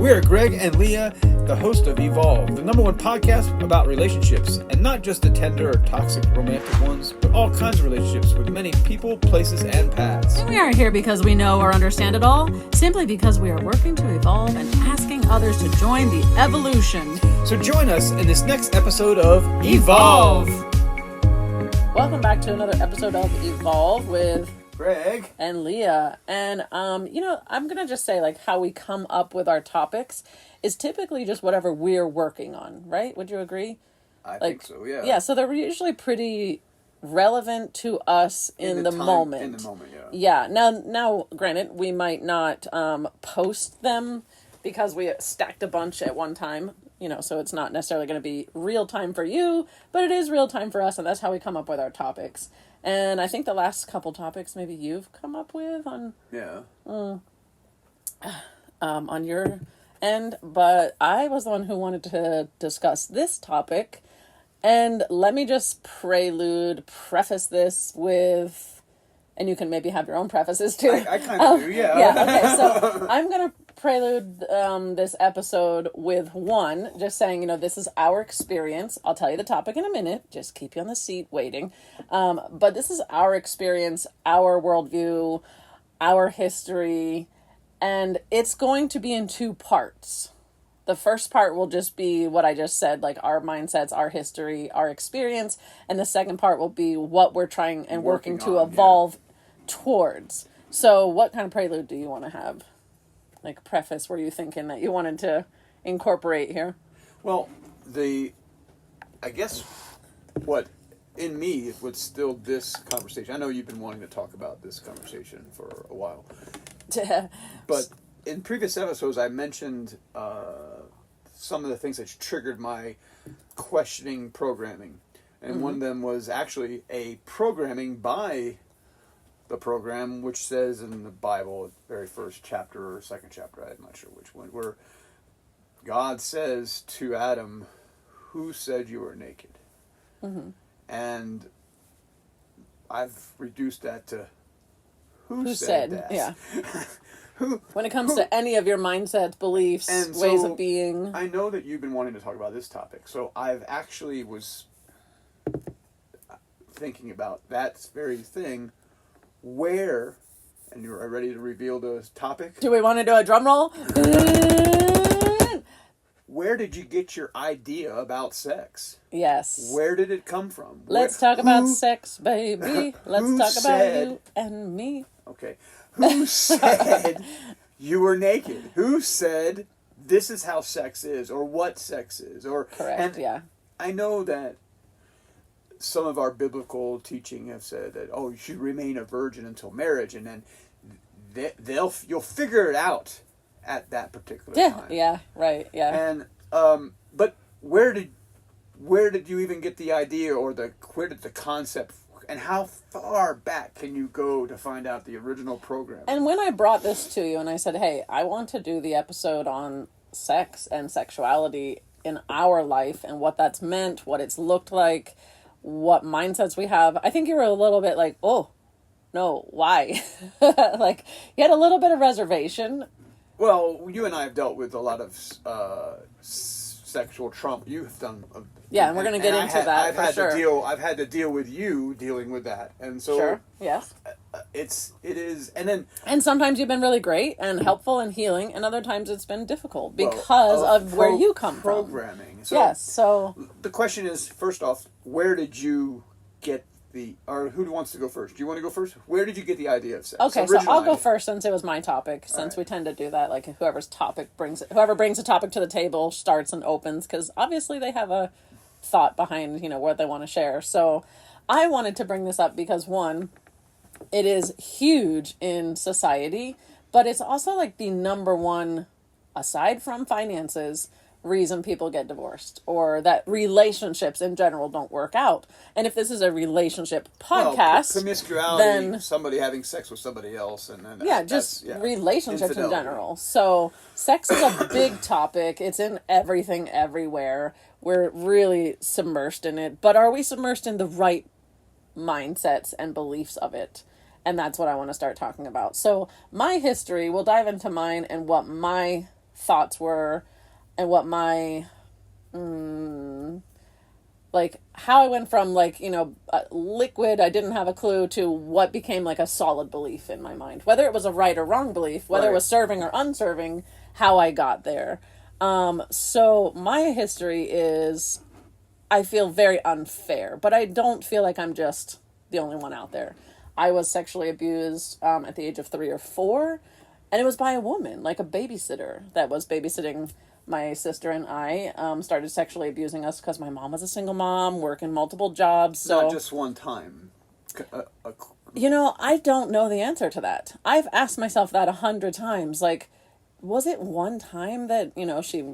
We are Greg and Leah, the host of Evolve, the #1 podcast about relationships, and not just the tender or toxic romantic ones, but all kinds of relationships with many people, places, and paths. We aren't here because we know or understand it all, simply because we are working to evolve and asking others to join the evolution. So join us in this next episode of Evolve. Welcome back to another episode of Evolve with Greg and Leah. And, I'm going to just say, how we come up with our topics is typically just whatever we're working on, right? Would you agree? I think so, yeah. Yeah, so they're usually pretty relevant to us in the moment. In the moment, yeah. Yeah. Now, granted, we might not post them because we stacked a bunch at one time, so it's not necessarily going to be real time for you, but it is real time for us, and that's how we come up with our topics. And I think the last couple topics maybe you've come up with on on your end, but I was the one who wanted to discuss this topic. And let me just preface this with, and you can maybe have your own prefaces too. I kind of do, yeah. Yeah, okay, so I'm going to prelude this episode with just saying, this is our experience. I'll tell you the topic in a minute. Just keep you on the seat waiting. But this is our experience, our worldview, our history, and it's going to be in two parts. The first part will just be what I just said, our mindsets, our history, our experience. And the second part will be what we're trying and working to evolve towards. So what kind of prelude do you want to have? Preface, were you thinking that you wanted to incorporate here? Well, I guess what in me was still this conversation. I know you've been wanting to talk about this conversation for a while. But in previous episodes, I mentioned some of the things that triggered my questioning programming. And one of them was actually a programming by the program, which says in the Bible, the very first chapter or second chapter, I'm not sure which one, where God says to Adam, "Who said you were naked?" Mm-hmm. And I've reduced that to who said that? Yeah. When it comes to any of your mindsets, beliefs, and ways of being. I know that you've been wanting to talk about this topic, so I've actually was thinking about that very thing. Where, and you're ready to reveal the topic? Do we want to do a drum roll? Where did you get your idea about sex? Yes. Where did it come from? Let's talk about sex, baby. Let's talk about you and me. Okay. Who said you were naked? Who said this is how sex is, or what sex is? Correct, yeah. I know that some of our biblical teaching have said that, you should remain a virgin until marriage, and then you'll figure it out at that particular time. Yeah, right, yeah. And but where did you even get the idea, or where did the concept, and how far back can you go to find out the original program? And when I brought this to you and I said, hey, I want to do the episode on sex and sexuality in our life and what that's meant, what it's looked like, what mindsets we have, I think you were a little bit like, oh, no, why? You had a little bit of reservation. Well, you and I have dealt with a lot of sexual trauma. You've done... and we're going to get into that for sure. I've had to deal with you dealing with that. And so... Sure, yes. It is... And then... And sometimes you've been really great and helpful and healing, and other times it's been difficult because of where you come from. Programming. So, yes, so... The question is, first off, where did you get or who wants to go first? Do you want to go first? Where did you get the idea of sex? Okay, so I'll go first since it was my topic, since we tend to do that, whoever brings a topic to the table starts and opens, because obviously they have a thought behind, what they want to share. So I wanted to bring this up because, one, it is huge in society, but it's also the number one, aside from finances, reason people get divorced, or that relationships in general don't work out. And if this is a relationship podcast, promiscuity, then somebody having sex with somebody else, and relationships infidelity. in general. So sex is a big topic. It's in everything, everywhere. We're really submersed in it, but are we submersed in the right mindsets and beliefs of it? And that's what I want to start talking about. So my history, we'll dive into mine and what my thoughts were and what my like how I went from like, liquid, I didn't have a clue, to what became like a solid belief in my mind. Whether it was a right or wrong belief, whether it was serving or unserving, how I got there. So my history is, I feel very unfair, but I don't feel like I'm just the only one out there. I was sexually abused at the age of 3 or 4, and it was by a woman, like a babysitter that was babysitting my sister and I. Started sexually abusing us because my mom was a single mom, working multiple jobs. So not just one time. I don't know the answer to that. I've asked myself that 100 times. Like, was it one time that, she,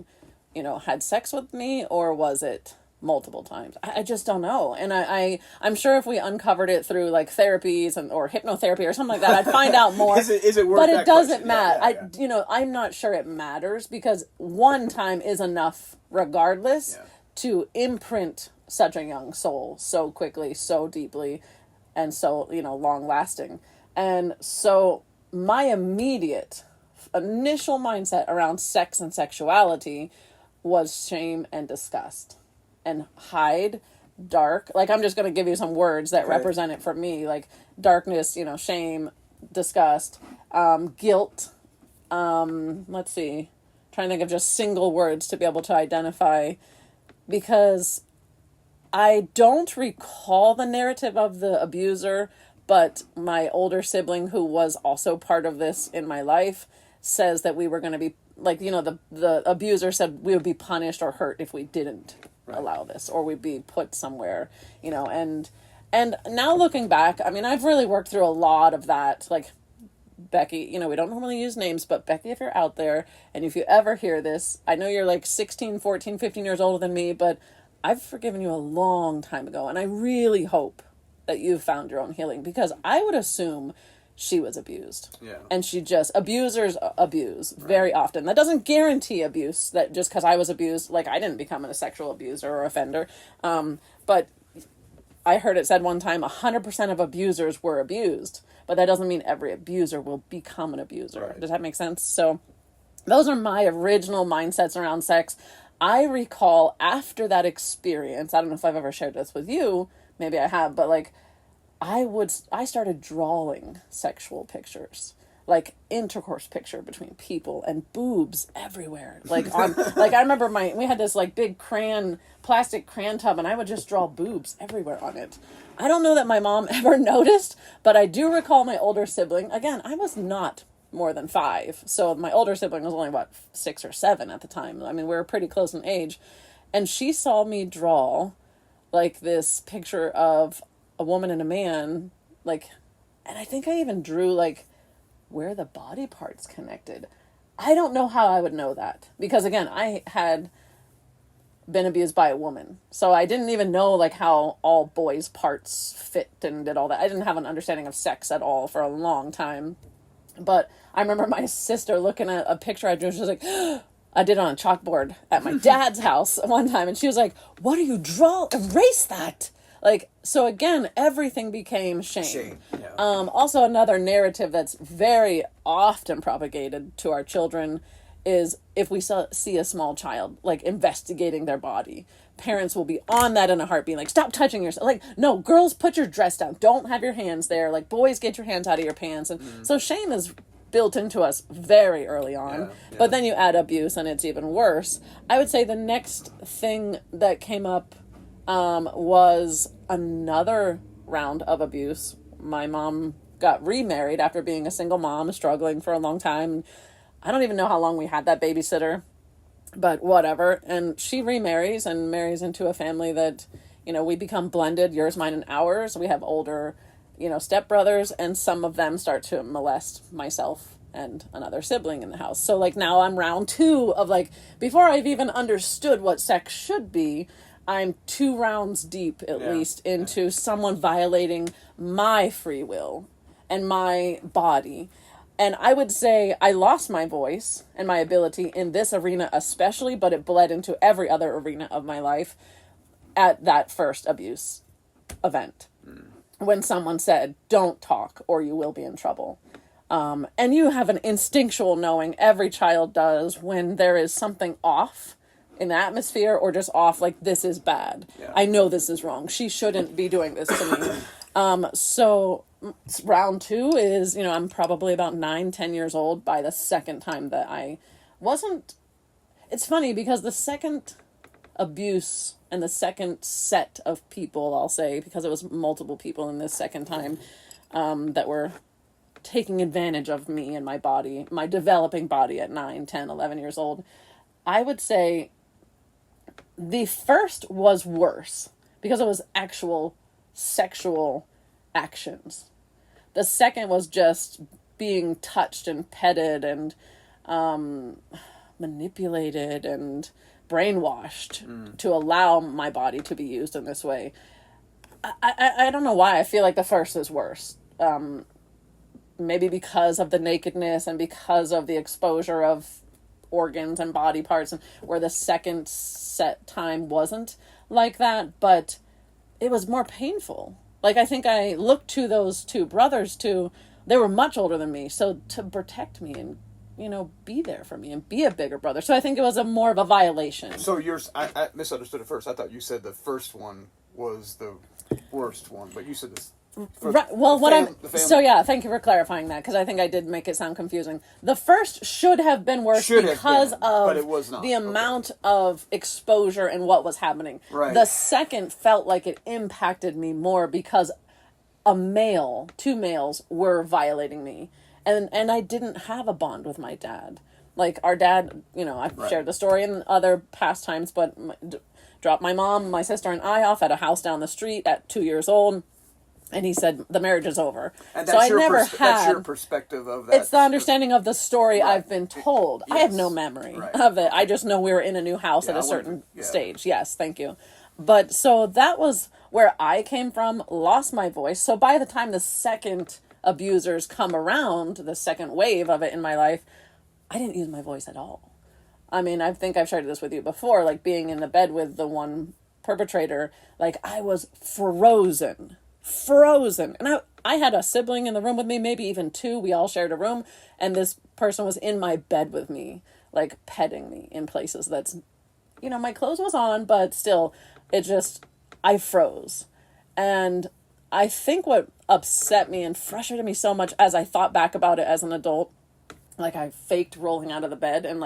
had sex with me, or was it multiple times? I just don't know. And I'm sure if we uncovered it through like therapies or hypnotherapy or something like that, I'd find out more. Is it worth but that it doesn't question? matter. Yeah. I'm not sure it matters, because one time is enough regardless to imprint such a young soul so quickly, so deeply, and so, long lasting. And so my immediate initial mindset around sex and sexuality was shame and disgust. And hide, dark. Like, I'm just going to give you some words that represent it for me. Like darkness, shame, disgust, guilt. Let's see. Trying to think of just single words to be able to identify, because I don't recall the narrative of the abuser, but my older sibling, who was also part of this in my life, says that we were going to be, like, the abuser said we would be punished or hurt if we didn't allow this, or we'd be put somewhere, and now looking back, I mean, I've really worked through a lot of that. Like, Becky, we don't normally use names, but Becky, if you're out there, and if you ever hear this, I know you're like 16, 14, 15 years older than me, but I've forgiven you a long time ago, and I really hope that you've found your own healing, because I would assume she was abused. Yeah. And abusers abuse very often. That doesn't guarantee abuse, that just because I was abused, like, I didn't become a sexual abuser or offender. But I heard it said one time 100% of abusers were abused, but that doesn't mean every abuser will become an abuser. Right. Does that make sense? So those are my original mindsets around sex. I recall after that experience, I don't know if I've ever shared this with you, maybe I have, but like, I started drawing sexual pictures, like intercourse picture between people, and boobs everywhere. Like, like I remember we had this like big plastic crayon tub, and I would just draw boobs everywhere on it. I don't know that my mom ever noticed, but I do recall my older sibling. Again, I was not more than 5. So my older sibling was only 6 or 7 at the time. I mean, we were pretty close in age, and she saw me draw like this picture of a woman and a man, like, and I think I even drew like where the body parts connected. I don't know how I would know that, because again, I had been abused by a woman, so I didn't even know like how all boys' parts fit and did all that. I didn't have an understanding of sex at all for a long time. But I remember my sister looking at a picture I drew. She was like, I did it on a chalkboard at my dad's house one time, and she was like, "What do you draw? Erase that." Like, so again, everything became shame. Yeah. Also, another narrative that's very often propagated to our children is, if we see a small child, like, investigating their body, parents will be on that in a heartbeat, like, stop touching yourself. Like, no, girls, put your dress down. Don't have your hands there. Like, boys, get your hands out of your pants. And so shame is built into us very early on. Yeah. But then you add abuse, and it's even worse. I would say the next thing that came up was another round of abuse. My mom got remarried after being a single mom, struggling for a long time. I don't even know how long we had that babysitter, but whatever. And she remarries and marries into a family that, we become blended, yours, mine, and ours. We have older, stepbrothers, and some of them start to molest myself and another sibling in the house. So like, now I'm round 2 of like, before I've even understood what sex should be, I'm 2 rounds deep, at least, into someone violating my free will and my body. And I would say I lost my voice and my ability in this arena especially, but it bled into every other arena of my life at that first abuse event. When someone said, "Don't talk or you will be in trouble." And you have an instinctual knowing, every child does, when there is something off in the atmosphere or just off, like, this is bad. Yeah. I know this is wrong. She shouldn't be doing this to me. So round 2 is, I'm probably about 9-10 years old by the second time that I wasn't. It's funny because the second abuse and the second set of people, I'll say, because it was multiple people in this second time that were taking advantage of me and my body, my developing body at 9, 10, 11 years old, I would say the first was worse because it was actual sexual actions. The second was just being touched and petted and manipulated and brainwashed to allow my body to be used in this way. I don't know why I feel like the first is worse. Maybe because of the nakedness and because of the exposure of organs and body parts, and where the second set time wasn't like that, but it was more painful. Like, I think I looked to those two brothers too. They were much older than me, so to protect me and be there for me and be a bigger brother. So I think it was more of a violation. So I misunderstood at first. I thought you said the first one was the worst one, but you said this. Right. Well, thank you for clarifying that, because I think I did make it sound confusing. The first should have been worse because but it was not. The amount of exposure and what was happening. Right. The second felt like it impacted me more because two males were violating me. And I didn't have a bond with my dad. Like, our dad, I've shared the story in other past times, but dropped my mom, my sister, and I off at a house down the street at 2 years old. And he said, the marriage is over. And that's that's your perspective of that. It's the understanding of the story I've been told. Yes. I have no memory of it. I just know we were in a new house at a certain stage. Yes, thank you. But so that was where I came from, lost my voice. So by the time the second abusers come around, the second wave of it in my life, I didn't use my voice at all. I mean, I think I've shared this with you before, like being in the bed with the one perpetrator, like I was frozen. And I had a sibling in the room with me, maybe even 2. We all shared a room, and this person was in my bed with me, like petting me in places that's, my clothes was on, but still, I froze. And I think what upset me and frustrated me so much as I thought back about it as an adult, like I faked rolling out of the bed and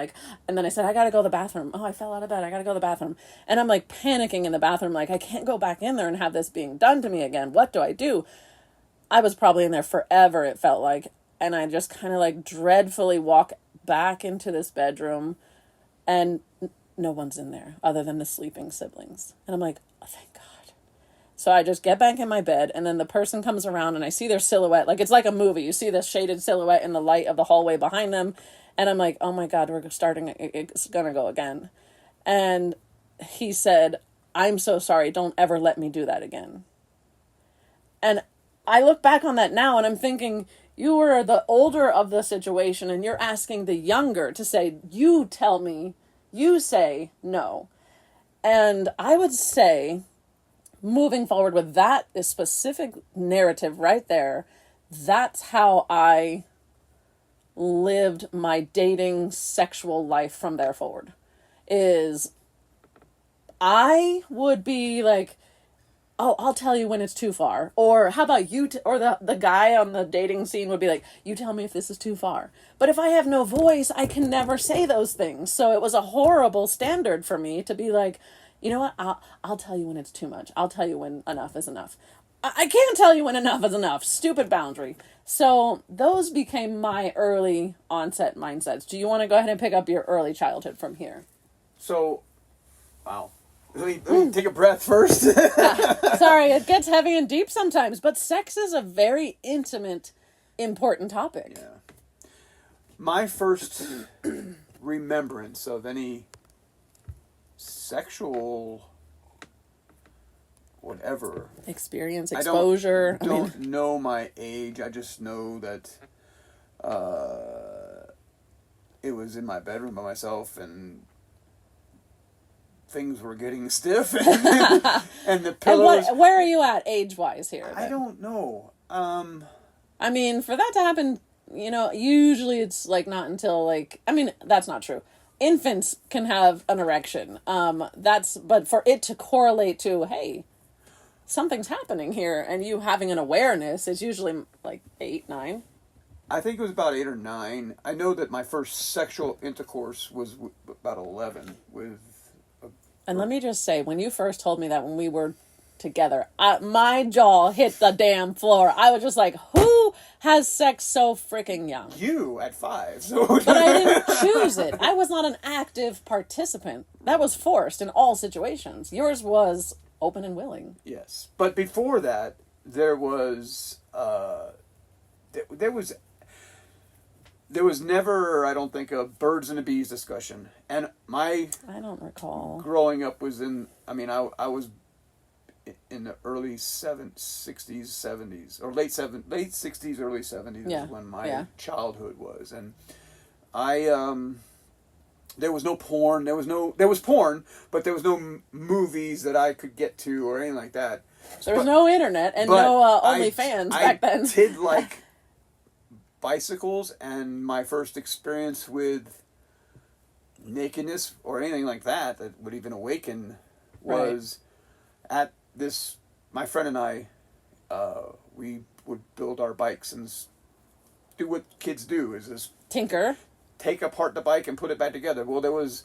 then I said, I gotta go to the bathroom. Oh, I fell out of bed. I gotta go to the bathroom. And I'm like panicking in the bathroom. Like, I can't go back in there and have this being done to me again. What do I do? I was probably in there forever, it felt like. And I just kind of like dreadfully walk back into this bedroom and no one's in there other than the sleeping siblings. And I'm like, oh, thank God. So I just get back in my bed, and then the person comes around, and I see their silhouette. Like, it's like a movie. You see this shaded silhouette in the light of the hallway behind them, and I'm like, oh my God, it's gonna go again. And he said, I'm so sorry, don't ever let me do that again. And I look back on that now, and I'm thinking, you were the older of the situation, and you're asking the younger to say, you tell me, you say no. And I would say, moving forward with that specific narrative right there, that's how I lived my dating sexual life from there forward. Is I would be like, oh, I'll tell you when it's too far. Or how about you, or the guy on the dating scene would be like, you tell me if this is too far. But if I have no voice, I can never say those things. So it was a horrible standard for me to be like, you know what, I'll tell you when it's too much. I'll tell you when enough is enough. I can't tell you when enough is enough. Stupid boundary. So those became my early onset mindsets. Do you want to go ahead and pick up your early childhood from here? So, wow. Let me take a breath first. Sorry, it gets heavy and deep sometimes, but sex is a very intimate, important topic. Yeah. My first remembrance of any sexual whatever experience, exposure. I don't know my age. I just know that it was in my bedroom by myself, and things were getting stiff, and the pillows. Where are you at age-wise here? I don't know. I mean, for that to happen usually it's like not until like, I mean, that's not true. Infants can have an erection. But for it to correlate to, hey, something's happening here, and you having an awareness, it's usually like 8, 9. I think it was about 8 or 9. I know that my first sexual intercourse was about 11 with. And let me just say, when you first told me that when we were together, my jaw hit the damn floor. I was just like, who has sex so freaking young? You at 5. So. But I didn't choose it. I was not an active participant. That was forced in all situations. Yours was open and willing. Yes. But before that, there was there was never, I don't think, a birds and the bees discussion. And I don't recall. Growing up was I was in the early 60s, 70s, or late 60s, early 70s is when my childhood was. And there was no porn. There was porn, but there was no movies that I could get to or anything like that. There was no internet and no OnlyFans back then. I did like bicycles, and my first experience with nakedness or anything like that would even awaken was at this. My friend and I, we would build our bikes and do what kids do. Is this tinker? Take apart the bike and put it back together. Well, there was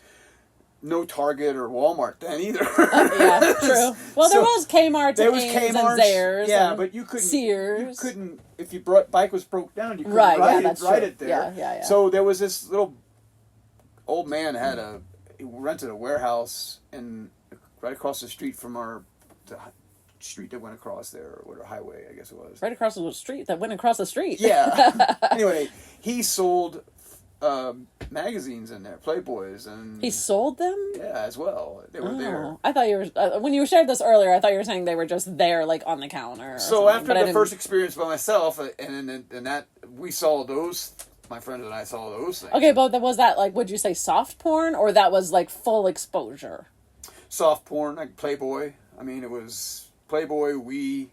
no Target or Walmart then either. Yeah, true. Well, there was Kmart, there was Kmart and Zayres. Yeah, but you couldn't. Sears. You couldn't. If your bike was broke down, you couldn't ride it there. Yeah. So there was this little old man he rented a warehouse right across the street from the street that went across there, or highway, I guess it was. Right across the street that went across the street. Yeah. Anyway, he sold magazines in there, Playboys, and he sold them. Yeah, as well. They were there. I thought you were when you shared this earlier. I thought you were saying they were just there, like on the counter. So after the first experience by myself, and that we saw those, my friends and I saw those things. Okay, but was that like, would you say soft porn, or that was like full exposure? Soft porn, like Playboy. I mean, it was Playboy.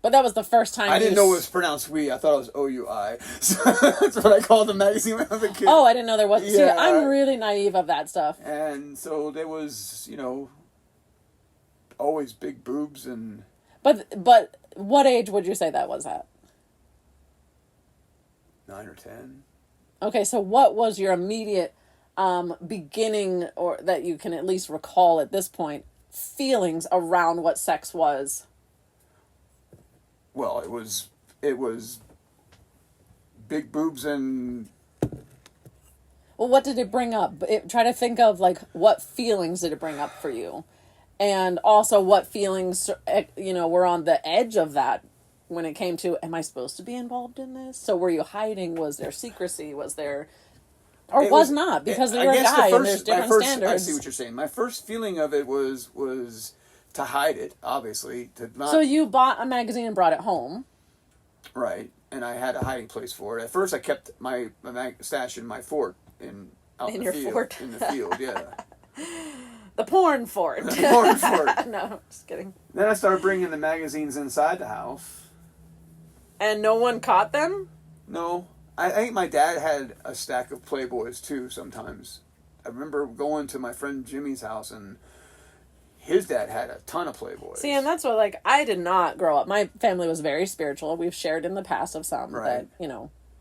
But that was the first time I didn't know it was pronounced "we." I thought it was "OUI." So that's what I called the magazine when I was a kid. Oh, I didn't know there was. Yeah, see, I'm really naive of that stuff. And so there was, always big boobs and. But what age would you say that was at? 9 or 10. Okay, so what was your immediate beginning, or that you can at least recall at this point, feelings around what sex was? Well, it was big boobs and. Well, what did it bring up? Try to think of like what feelings did it bring up for you, and also what feelings were on the edge of that when it came to, am I supposed to be involved in this? So were you hiding? Was there secrecy? Was there, or it was not because you're a guy and there's different standards? I see what you're saying. My first feeling of it was to hide it, obviously. So you bought a magazine and brought it home. Right, and I had a hiding place for it. At first, I kept my stash in my fort in the field. Fort. In the field, yeah. The porn fort. The porn fort. No, just kidding. Then I started bringing the magazines inside the house. And no one caught them? No. I think my dad had a stack of Playboys, too, sometimes. I remember going to my friend Jimmy's house, and his dad had a ton of Playboys. See, and that's what, I did not grow up. My family was very spiritual. We've shared in the past of some that,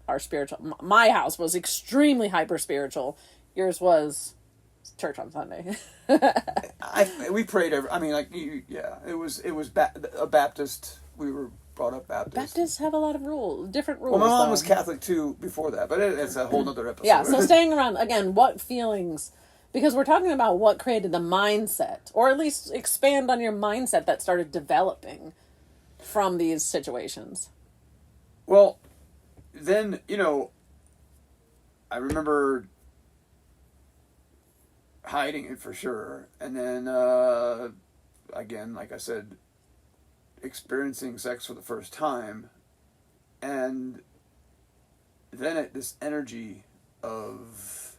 are spiritual. My house was extremely hyper-spiritual. Yours was church on Sunday. We prayed it was a Baptist. We were brought up Baptist. Baptists have a lot of rules, different rules. Well, my mom was Catholic too before that, but it's a whole other episode. Yeah, so staying around, again, what feelings, because we're talking about what created the mindset, or at least expand on your mindset that started developing from these situations. Well, then, I remember hiding it for sure. And then, again, like I said, experiencing sex for the first time. And then this energy of,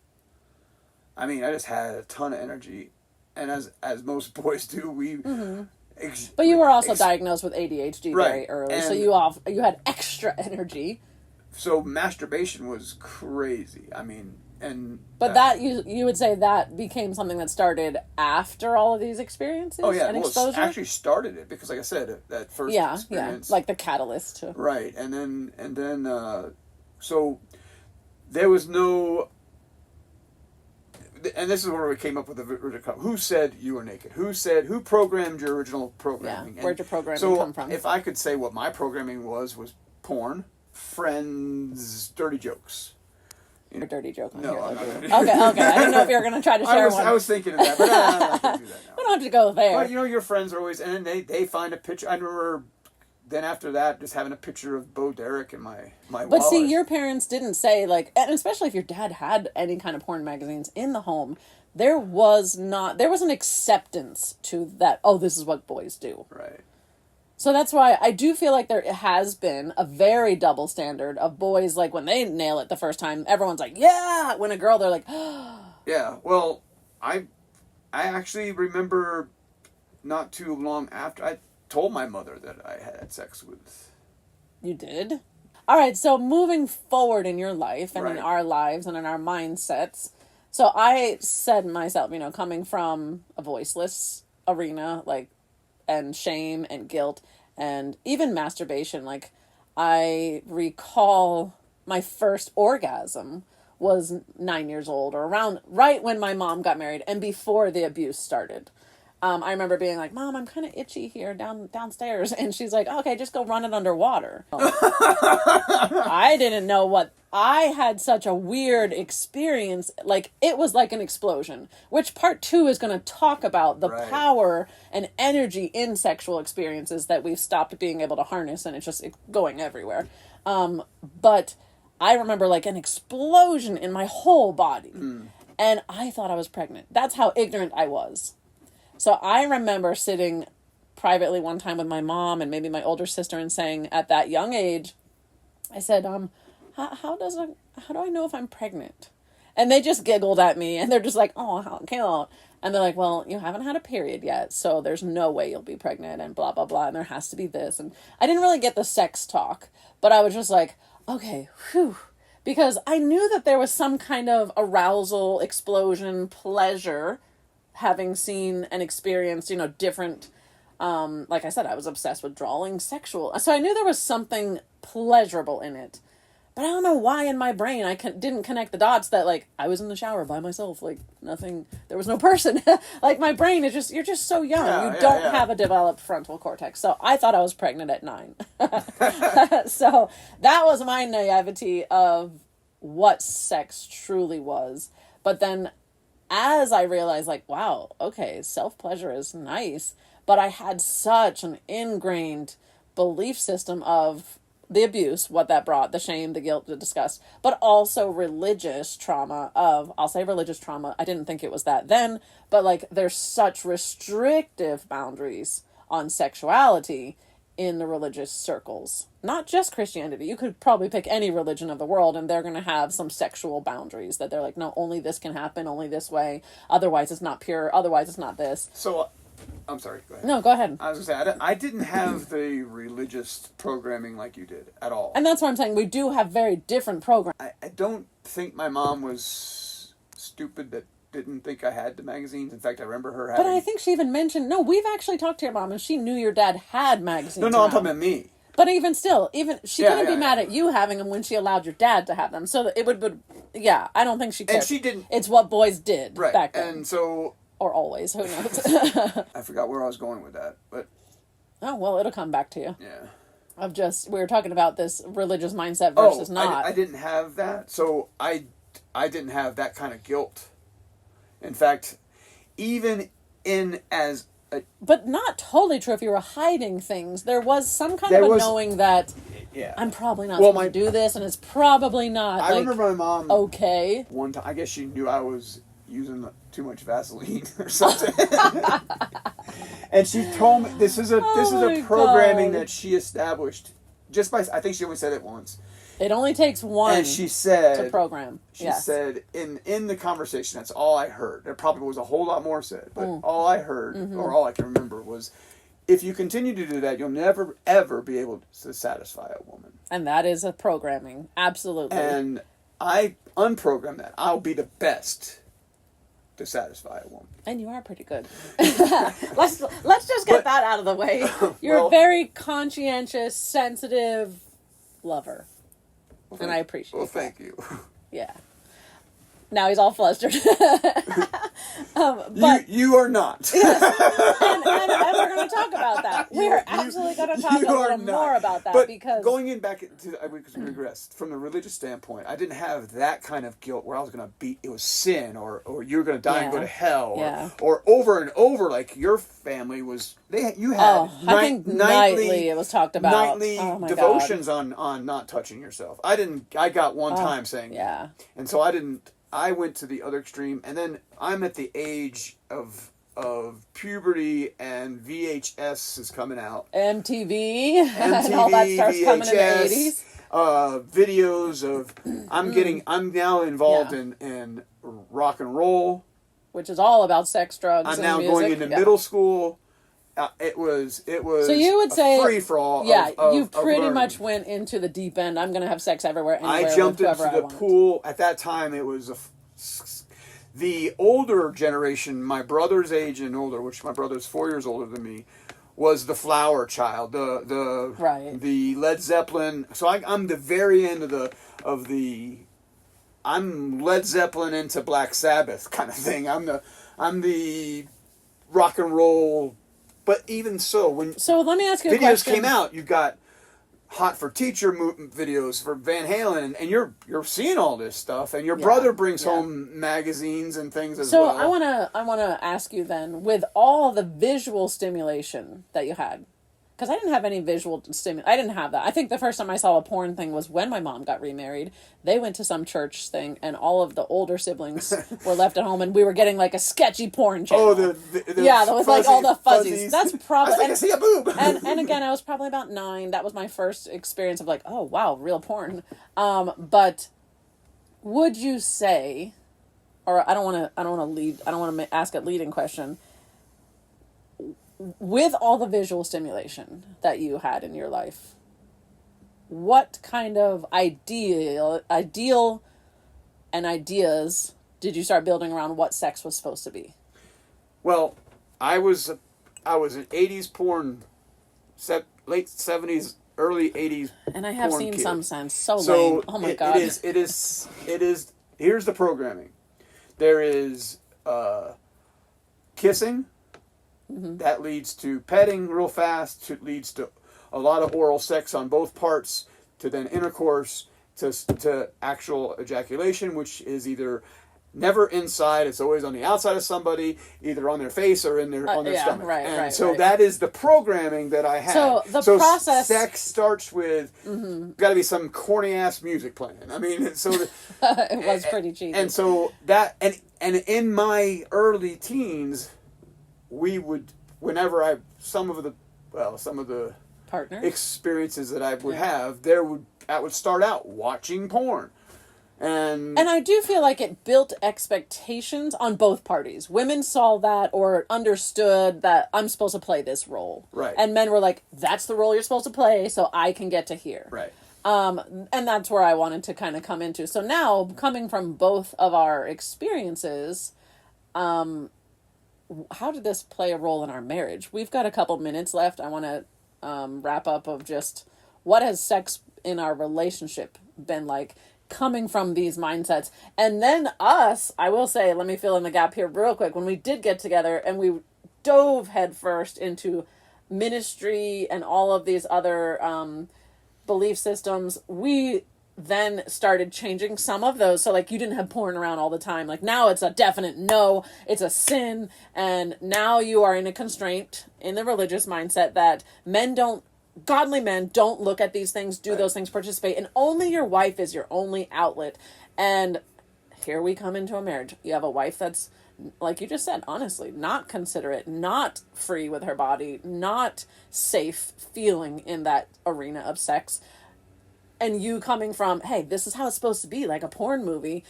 I just had a ton of energy. And as most boys do, we... Mm-hmm. But you were also diagnosed with ADHD very early, and so you had extra energy. so masturbation was crazy. I mean, and but that you would say that became something that started after all of these experiences. Oh yeah, and well, exposure? it actually started it because, like I said, that first experience, like the catalyst to right, and then so there was no. And this is where we came up with the original. Who said you were naked? Who programmed your original programming? Yeah, where'd your programming come from? If I could say what my programming was porn, friends, dirty jokes. A dirty joke on no, here. I'm not Okay. I didn't know if you were going to try to share one. I was thinking of that, but I'm not going to do that now. We don't have to go there. But your friends are always, and then they find a picture. I remember. Then after that, just having a picture of Bo Derek in my But wallet. see, your parents didn't say, like, and especially if your dad had any kind of porn magazines in the home, there was an acceptance to that, oh, this is what boys do. Right. So that's why I do feel like there has been a very double standard of boys, like, when they nail it the first time, everyone's like, yeah! When a girl, they're like, yeah, well, I actually remember not too long after, I told my mother that I had sex with. You did? All right, so moving forward in your life and in Right. our lives and in our mindsets. So I said myself, coming from a voiceless arena, like, and shame and guilt and even masturbation, like, I recall my first orgasm was 9 years old or around right when my mom got married and before the abuse started. I remember being like, Mom, I'm kind of itchy here downstairs. And she's like, okay, just go run it underwater. I didn't know what... I had such a weird experience. Like, it was like an explosion, which part 2 is going to talk about the Right. power and energy in sexual experiences that we've stopped being able to harness, and it's just going everywhere. But I remember, like, an explosion in my whole body. And I thought I was pregnant. That's how ignorant I was. So I remember sitting privately one time with my mom and maybe my older sister and saying at that young age, I said, how do I know if I'm pregnant? And they just giggled at me and they're just like, oh, how cute. And they're like, well, you haven't had a period yet, so there's no way you'll be pregnant and blah, blah, blah. And there has to be this. And I didn't really get the sex talk, but I was just like, okay, whew. Because I knew that there was some kind of arousal, explosion, pleasure, having seen and experienced, different, like I said, I was obsessed with drawing sexual. So I knew there was something pleasurable in it. But I don't know why in my brain I didn't connect the dots that, like, I was in the shower by myself, like, nothing, there was no person. Like, my brain is just, you're just so young. You don't have a developed frontal cortex. So I thought I was pregnant at 9. So that was my naivety of what sex truly was. But then as I realized, like, wow, okay, self-pleasure is nice, but I had such an ingrained belief system of the abuse, what that brought, the shame, the guilt, the disgust, but also religious trauma I'll say religious trauma. I didn't think it was that then, but, like, there's such restrictive boundaries on sexuality in the religious circles. Not just Christianity. You could probably pick any religion of the world and they're going to have some sexual boundaries that they're like, no, only this can happen, only this way. Otherwise it's not pure. Otherwise it's not this. So, I'm sorry, go ahead. No, go ahead. I was going to say, I didn't have the religious programming like you did at all. And that's what I'm saying. We do have very different programs. I don't think my mom was stupid that didn't think I had the magazines. In fact, I remember her having... But I think she even mentioned, no, we've actually talked to your mom and she knew your dad had magazines. No, I'm talking about me. But even still, she couldn't be mad at you having them when she allowed your dad to have them. So it would I don't think she cared. And she didn't... It's what boys did back then. And so... Or always, who knows? I forgot where I was going with that, but... Oh, well, it'll come back to you. Yeah. We were talking about this religious mindset versus not. I didn't have that. So I didn't have that kind of guilt. In fact, even in as a... But not totally true if you were hiding things. There was some kind of a knowing that I'm probably not supposed to do this, and it's probably not, I remember my mom... Okay. One time, I guess she knew I was using too much Vaseline or something. And she told me, this is a programming that she established just by... I think she only said it once. It only takes one and she said, to program. She said, in the conversation, that's all I heard. There probably was a whole lot more said, but all I heard, or all I can remember, was, if you continue to do that, you'll never, ever be able to satisfy a woman. And that is a programming. Absolutely. And I unprogram that. I'll be the best to satisfy a woman. And you are pretty good. let's just get that out of the way. You're a very conscientious, sensitive lover. Well, and I appreciate Well, thank you. Yeah. Now he's all flustered. But you are not. Yes. And we're going to talk about that. We are absolutely going to talk a little more about that. But because going in back to because we regressed from the religious standpoint, I didn't have that kind of guilt where I was going to be. It was sin, or you're going to die and go to hell, or over and over like your family was. You had I think nightly it was talked about nightly devotions on not touching yourself. I didn't. I got one time saying and so I didn't. I went to the other extreme, and then I'm at the age of puberty, and VHS is coming out. MTV and all that starts VHS, coming in the 80s. Videos of I'm now involved in rock and roll, which is all about sex, drugs. I'm and now music. going into middle school. It was. So you would say free for all. Yeah, you of pretty learning. much went into the deep end. I'm going to have sex everywhere. Anywhere, I jumped with into whoever the I want. pool. At that time, it was the older generation, my brother's age and older, which my brother's 4 years older than me, was the flower child, the Led Zeppelin. So I'm the very end of the I'm Led Zeppelin into Black Sabbath kind of thing. I'm the rock and roll. But even so, so let me ask you a videos question. came out, you got Hot for Teacher videos for Van Halen, and you're seeing all this stuff, and your brother brings home magazines and things as well. So I wanna ask you then, with all the visual stimulation that you had, because I didn't have any visual stimulation. I didn't have that. I think the first time I saw a porn thing was when my mom got remarried. They went to some church thing, and all of the older siblings were left at home, and we were getting like a sketchy porn channel. Oh, the yeah, that was like all the fuzzies. That's probably. I see a boob. and again, I was probably about 9. That was my first experience of like, oh wow, real porn. But would you say, or I don't want to ask a leading question. With all the visual stimulation that you had in your life, what kind of ideal and ideas did you start building around what sex was supposed to be? Well, I was an 80s porn, late 70s, early 80s. And I have seen kid. some sense. So lame. Oh my God. It is. Here's the programming. There is kissing. Mm-hmm. That leads to petting real fast. Leads to a lot of oral sex on both parts. To then intercourse. To actual ejaculation, which is either never inside. It's always on the outside of somebody, either on their face or on their stomach. Right. That is the programming that I had. So the process. Sex starts with got to be some corny ass music playing. I mean, so it was pretty cheesy. And so that and in my early teens, we would whenever some of the partner experiences that I would have, I would start out watching porn. And I do feel like it built expectations on both parties. Women saw that or understood that I'm supposed to play this role. Right. And men were like, that's the role you're supposed to play, so I can get to here. Right. And that's where I wanted to kind of come into. So now, coming from both of our experiences, how did this play a role in our marriage? We've got a couple minutes left. I want to wrap up of just what has sex in our relationship been like, coming from these mindsets. And then us, I will say, let me fill in the gap here real quick. When we did get together and we dove headfirst into ministry and all of these other belief systems, we then started changing some of those. So like, you didn't have porn around all the time. Like now it's a definite no, it's a sin. And now you are in a constraint in the religious mindset that godly men don't look at these things, do those things, participate, and only your wife is your only outlet. And here we come into a marriage. You have a wife that's, like you just said, honestly, not considerate, not free with her body, not safe feeling in that arena of sex. And you coming from, hey, this is how it's supposed to be, like a porn movie.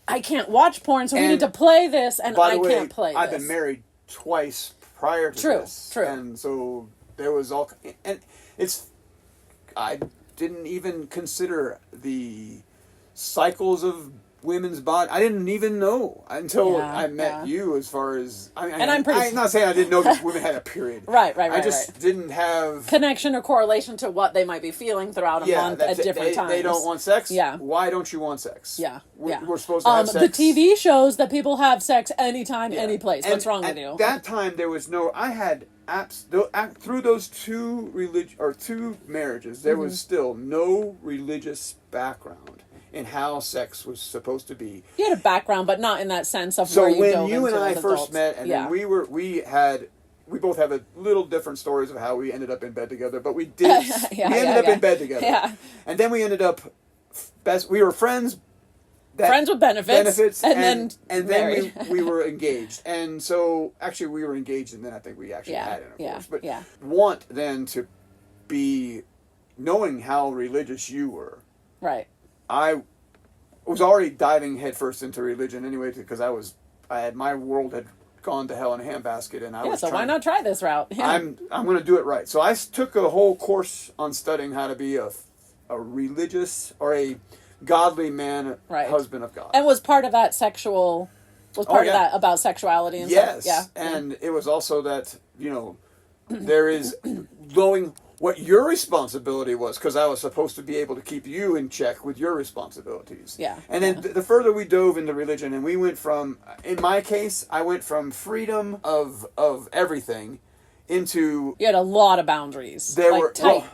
I can't watch porn, so we need to play this, and I can't play this. I've been married twice prior to this. True. And so there was all... And I didn't even consider the cycles of women's body. I didn't even know until I met you. As far as I'm not saying I didn't know that women had a period. Right. I just didn't have connection or correlation to what they might be feeling throughout a month at different times. They don't want sex. Yeah. Why don't you want sex? Yeah. We're supposed to have sex. The TV shows that people have sex anytime, any place. What's wrong with you? At that time, there was no. I had through those two marriages, there was still no religious background in how sex was supposed to be. You had a background, but not in that sense of so where you when dove you and into I as first adults. met, and then we both have a little different stories of how we ended up in bed together, but we ended up in bed together. Yeah. And then we ended up we were friends. Friends with benefits, and then we were engaged, and so actually we were engaged, and then I think we actually had intercourse. But want then to be knowing how religious you were. Right. I was already diving headfirst into religion anyway, because my world had gone to hell in a handbasket, and I was so why not try this route? Yeah. I'm going to do it right. So I took a whole course on studying how to be a religious or a godly man, husband of God. And was part of that of that about sexuality and stuff? Yes. And it was also that, there is knowing what your responsibility was, because I was supposed to be able to keep you in check with your responsibilities. Yeah. And then the further we dove into religion, and we went from, in my case, I went from freedom of everything into... You had a lot of boundaries.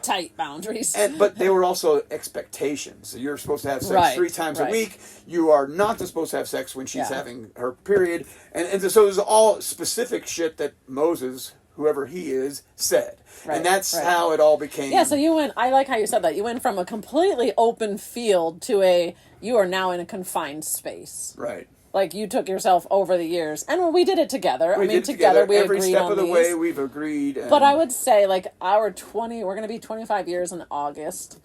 Tight boundaries. But they were also expectations. You're supposed to have sex 3 times a week. You are not supposed to have sex when she's having her period. And so it was all specific shit that Moses, whoever he is, said. Right, and that's how it all became. Yeah, so I like how you said that. You went from a completely open field to you are now in a confined space. Right. Like, you took yourself over the years. And we did it together. We together we every agreed step on of the these. way we've agreed. But I would say, like, we're going to be 25 years in August.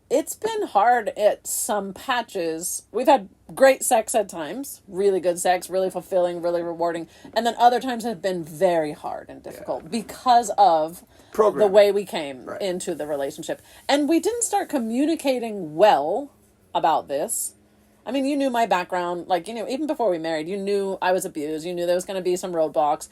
It's been hard at some patches. We've had great sex at times, really good sex, really fulfilling, really rewarding. And then other times have been very hard and difficult because of the way we came into the relationship. And we didn't start communicating well about this. I mean, you knew my background, like, even before we married, you knew I was abused. You knew there was going to be some roadblocks.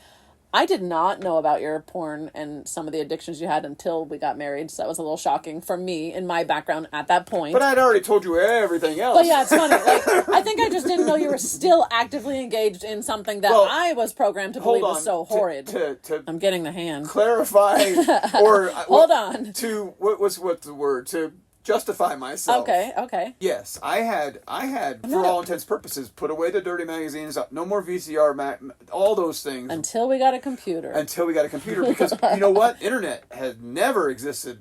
I did not know about your porn and some of the addictions you had until we got married. So that was a little shocking for me in my background at that point. But I'd already told you everything else. But yeah, it's funny. Like, I think I just didn't know you were still actively engaged in something that I was programmed to believe was so horrid. I'm getting the hand. Clarify or hold on. What's the word? To justify myself. Okay. Yes, I had for all intents and purposes put away the dirty magazines, no more VCR, all those things until we got a computer. Because you know what, internet had never existed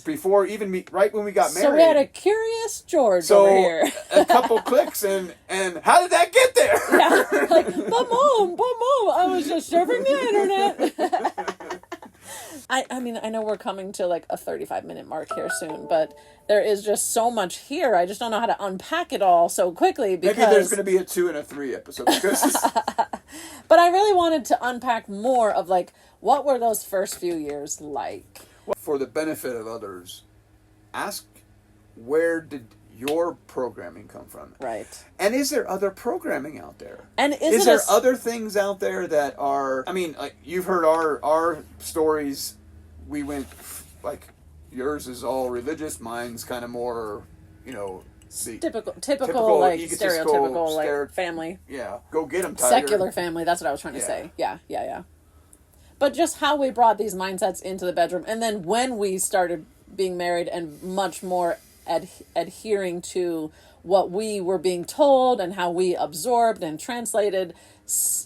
before even right when we got married. So we had a curious George over here. A couple clicks and how did that get there? Yeah, like but mom, I was just surfing the internet. I mean, I know we're coming to like a 35-minute mark here soon, but there is just so much here. I just don't know how to unpack it all so quickly because... Maybe there's going to be a 2 and a 3 episode. But I really wanted to unpack more of like, what were those first few years like? For the benefit of others, ask where did your programming come from? Right. And is there other programming out there? And is there other things out there that are... I mean, like, you've heard our stories. We went, like, yours is all religious. Mine's kind of more, typical like, stereotypical, like, family. Yeah. Go get them, Tiger. Secular family. That's what I was trying to say. Yeah. But just how we brought these mindsets into the bedroom. And then when we started being married and much more adhering to what we were being told and how we absorbed and translated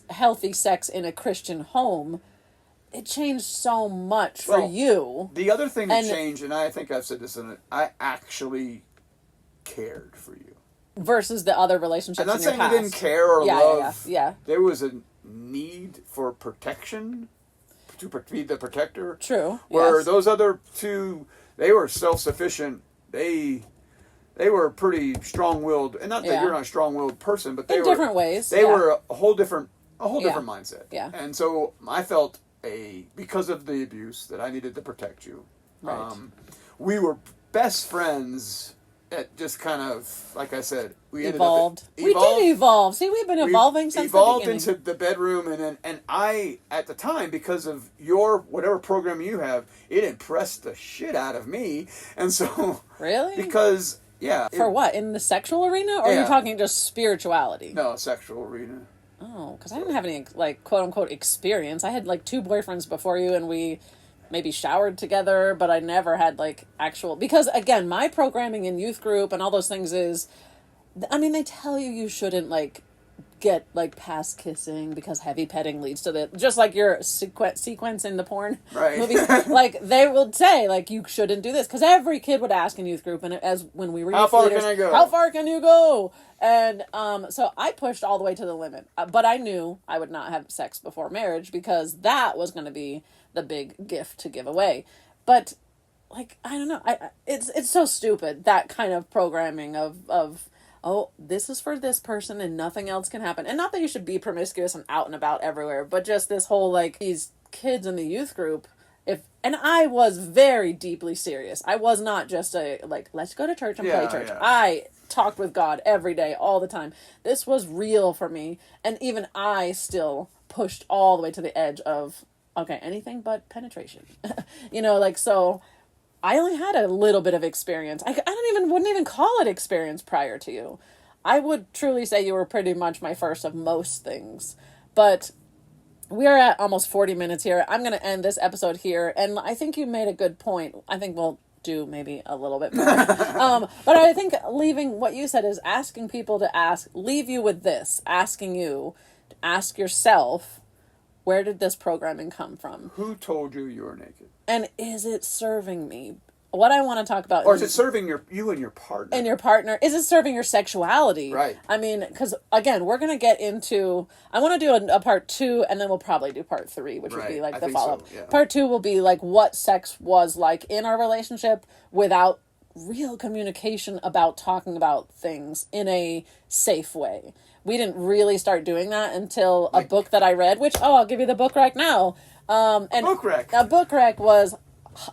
healthy sex in a Christian home, it changed so much for you. The other thing that changed, and I think I've said this I actually cared for you. Versus the other relationships in your past. I'm not saying you didn't care or love. Yeah. There was a need for protection, to be the protector. True. Where those other two, they were self-sufficient. They were pretty strong-willed, and not that you're not a strong-willed person, but they were different ways. They were a whole different mindset. Yeah. And so I felt because of the abuse that I needed to protect you. Right. best friends that just kind of, like I said, we evolved. We did evolve. See, we've been evolving since evolved the beginning. into the bedroom, and I, at the time, because of your whatever program you have, it impressed the shit out of me, and so really because for what, in the sexual arena, or are you talking just spirituality? No, sexual arena. Oh, because I didn't have any like quote unquote experience. I had like 2 boyfriends before you, and we maybe showered together, but I never had like actual, because again, my programming in youth group and all those things is, I mean, they tell you shouldn't like get like past kissing because heavy petting leads to the, just like your sequence in the porn movie, like they will say like you shouldn't do this, because every kid would ask in youth group, and as when we were how far can I go? How far can you go? And so I pushed all the way to the limit, but I knew I would not have sex before marriage, because that was going to be the big gift to give away. But like, I don't know, it's so stupid, that kind of programming of oh, this is for this person and nothing else can happen. And not that you should be promiscuous and out and about everywhere, but just this whole like, these kids in the youth group, and I was very deeply serious. I was not just a like, let's go to church and play church. I talked with God every day, all the time. This was real for me, and even I still pushed all the way to the edge of, okay, anything but penetration. Like, so I only had a little bit of experience. I wouldn't even call it experience prior to you. I would truly say you were pretty much my first of most things. But we are at almost 40 minutes here. I'm going to end this episode here. And I think you made a good point. I think we'll do maybe a little bit more. But I think leaving what you said is asking people to leave you with this, asking you to ask yourself, where did this programming come from? Who told you were naked? And is it serving me? What I want to talk about... Or is it serving you and your partner? And your partner. Is it serving your sexuality? Right. I mean, because, again, we're going to get into... I want to do a part 2, and then we'll probably do part 3, which would be like the follow-up. So, yeah. Part 2 will be like what sex was like in our relationship without real communication about talking about things in a safe way. We didn't really start doing that until a book that I read, which, I'll give you the book rec now. And book rec. A book rec was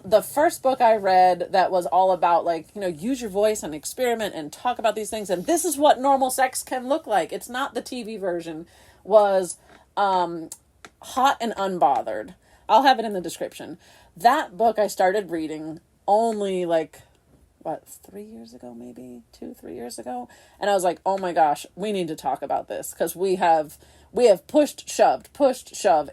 the first book I read that was all about, like, use your voice and experiment and talk about these things. And this is what normal sex can look like. It's not the TV version. Was Hot and Unbothered. I'll have it in the description. That book I started reading only, 3 years ago, maybe 2-3 years ago. And I was like, oh my gosh, we need to talk about this, because we have pushed, shoved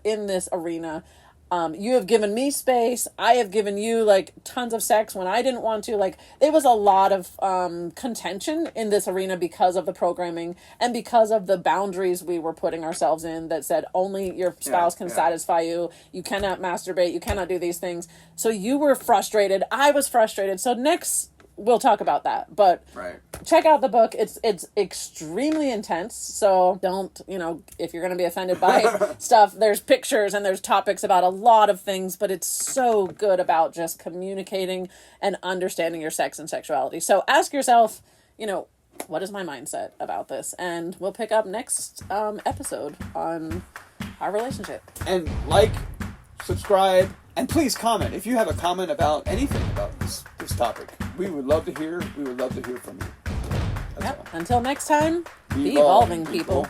in this arena. You have given me space. I have given you tons of sex when I didn't want to. It was a lot of contention in this arena because of the programming and because of the boundaries we were putting ourselves in that said only your spouse can satisfy you. You cannot masturbate. You cannot do these things. So you were frustrated. I was frustrated. So next we'll talk about that, but check out the book. It's extremely intense. So don't, if you're going to be offended by stuff, there's pictures and there's topics about a lot of things, but it's so good about just communicating and understanding your sex and sexuality. So ask yourself, what is my mindset about this? And we'll pick up next episode on our relationship. And subscribe, and please comment. If you have a comment about anything about this topic, we would love to hear. We would love to hear from you. Until next time, be evolving, people.